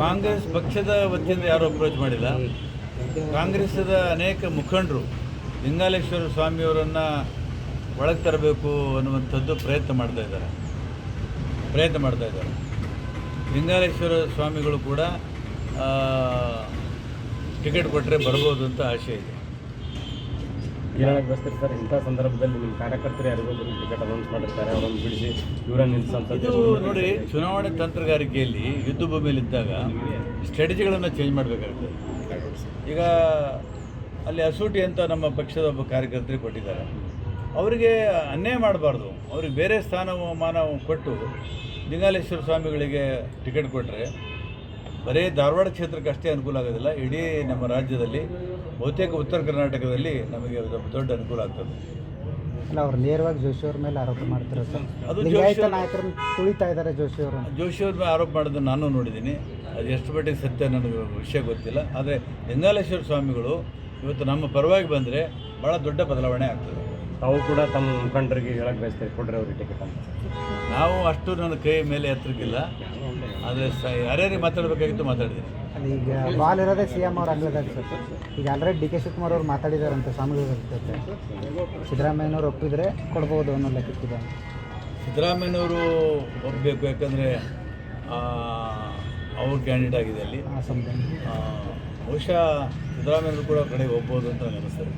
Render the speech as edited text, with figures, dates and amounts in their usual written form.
ಕಾಂಗ್ರೆಸ್ ಪಕ್ಷದ ವತಿಯಿಂದ ಯಾರೂ ಅಪ್ರೋಚ್ ಮಾಡಿಲ್ಲ. ಕಾಂಗ್ರೆಸ್ಸದ ಅನೇಕ ಮುಖಂಡರು ಲಿಂಗಾಲೇಶ್ವರ ಸ್ವಾಮಿಯವರನ್ನು ಒಳಗೆ ತರಬೇಕು ಅನ್ನುವಂಥದ್ದು ಪ್ರಯತ್ನ ಮಾಡ್ತಾ ಇದ್ದಾರೆ. ಲಿಂಗಾಲೇಶ್ವರ ಸ್ವಾಮಿಗಳು ಕೂಡ ಟಿಕೆಟ್ ಕೊಟ್ಟರೆ ಬರ್ಬೋದು ಅಂತ ಆಶೆ ಇದೆ. ಹೇಳಕ್ಕೆ ಬಸ್ತೀರಿ ಸರ್, ಇಂಥ ಸಂದರ್ಭದಲ್ಲಿ ನಿಮ್ಮ ಕಾರ್ಯಕರ್ತರು ಯಾರಿಗೊಬ್ಬರು ಟಿಕೆಟ್ ಅನೌನ್ಸ್ ಮಾಡಿರ್ತಾರೆ, ಅವರನ್ನು ಬಿಡಿಸಿ ಇವರನ್ನು ನಿಲ್ಲಿಸಂಥದ್ದು. ಇದು ನೋಡಿ, ಚುನಾವಣೆ ತಂತ್ರಗಾರಿಕೆಯಲ್ಲಿ ಯುದ್ಧ ಭೂಮಿಯಲ್ಲಿದ್ದಾಗ ಸ್ಟ್ರಾಟಜಿಗಳನ್ನು ಚೇಂಜ್ ಮಾಡಬೇಕಾಗ್ತದೆ. ಈಗ ಅಲ್ಲಿ ಅಸೂಟಿ ಅಂತ ನಮ್ಮ ಪಕ್ಷದ ಒಬ್ಬ ಕಾರ್ಯಕರ್ತರಿಗೆ ಕೊಟ್ಟಿದ್ದಾರೆ. ಅವರಿಗೆ ಅನ್ಯಾಯ ಮಾಡಬಾರ್ದು, ಅವ್ರಿಗೆ ಬೇರೆ ಸ್ಥಾನಮಾನ ಕೊಟ್ಟು ಲಿಂಗಾಲೇಶ್ವರ ಸ್ವಾಮಿಗಳಿಗೆ ಟಿಕೆಟ್ ಕೊಟ್ಟರೆ ಬರೀ ಧಾರವಾಡ ಕ್ಷೇತ್ರಕ್ಕೆ ಅಷ್ಟೇ ಅನುಕೂಲ ಆಗೋದಿಲ್ಲ, ಇಡೀ ನಮ್ಮ ರಾಜ್ಯದಲ್ಲಿ ಬಹುತೇಕ ಉತ್ತರ ಕರ್ನಾಟಕದಲ್ಲಿ ನಮಗೆ ದೊಡ್ಡ ಅನುಕೂಲ ಆಗ್ತದೆ. ಅಲ್ಲ, ಅವ್ರು ನೇರವಾಗಿ ಜೋಶಿ ಅವ್ರ ಮೇಲೆ ಆರೋಪ ಮಾಡ್ತಾರೆ ಸರ್. ಅದು ಲಿಂಗಾಯತ ನಾಯಕರನ್ನು ತುಳಿತಾ ಇದ್ದಾರೆ ಜೋಶಿ ಅವರು. ಅವ್ರ ಮೇಲೆ ಆರೋಪ ಮಾಡೋದನ್ನು ನಾನು ನೋಡಿದ್ದೀನಿ. ಅದು ಎಷ್ಟು ಮಟ್ಟಿಗೆ ಸತ್ಯ ನನಗೆ ವಿಷಯ ಗೊತ್ತಿಲ್ಲ. ಆದರೆ ಲಿಂಗಾಲೇಶ್ವರ ಸ್ವಾಮಿಗಳು ಇವತ್ತು ನಮ್ಮ ಪರವಾಗಿ ಬಂದರೆ ಭಾಳ ದೊಡ್ಡ ಬದಲಾವಣೆ ಆಗ್ತದೆ. ತಾವು ಕೂಡ ತಮ್ಮ ಮುಖಂಡರಿಗೆ ಹೇಳಕ್ಕೆ ಬಯಸ್ತಾರೆ, ಕೊಡ್ರಿ ಅವ್ರಿಗೆ ಟಿಕೆಟ್ ಅಂತ. ನಾವು ಅಷ್ಟು ನನ್ನ ಕೈ ಮೇಲೆ ಎತ್ತರಕ್ಕಿಲ್ಲ, ಆದರೆ ಯಾರ್ಯಾರಿಗೆ ಮಾತಾಡಬೇಕಾಗಿತ್ತು ಮಾತಾಡಿದ್ದೀನಿ. ಅಲ್ಲಿ ಈಗ ಬಾಲ್ ಇರೋದೇ CM ಅವ್ರು ಅಲ್ಲದಾಗ ಸರ್. ಈಗ ಆಲ್ರೆಡಿ DK ಶಿವಕುಮಾರ್ ಅವ್ರು ಮಾತಾಡಿದಾರಂತೆ ಸ್ವಾಮಿಗಳ ಜೊತೆ. ಸಿದ್ದರಾಮಯ್ಯನವ್ರು ಒಪ್ಪಿದರೆ ಕೊಡ್ಬೋದು ಅನ್ನೋ ಲೆಕ್ಕಕ್ಕಿದೆ. ಸಿದ್ದರಾಮಯ್ಯನವರು ಒಪ್ಪಬೇಕು, ಯಾಕಂದರೆ ಅವ್ರ ಕ್ಯಾಂಡಿಡೇಟ್ ಆಗಿದೆ ಅಲ್ಲಿ. ಬಹುಶಃ ಸಿದ್ದರಾಮಯ್ಯನವರು ಕೂಡ ಕಡೆಗೆ ಹೋಗ್ಬೋದು ಅಂತ ನನಗೆ ಅನಿಸ್ತದೆ.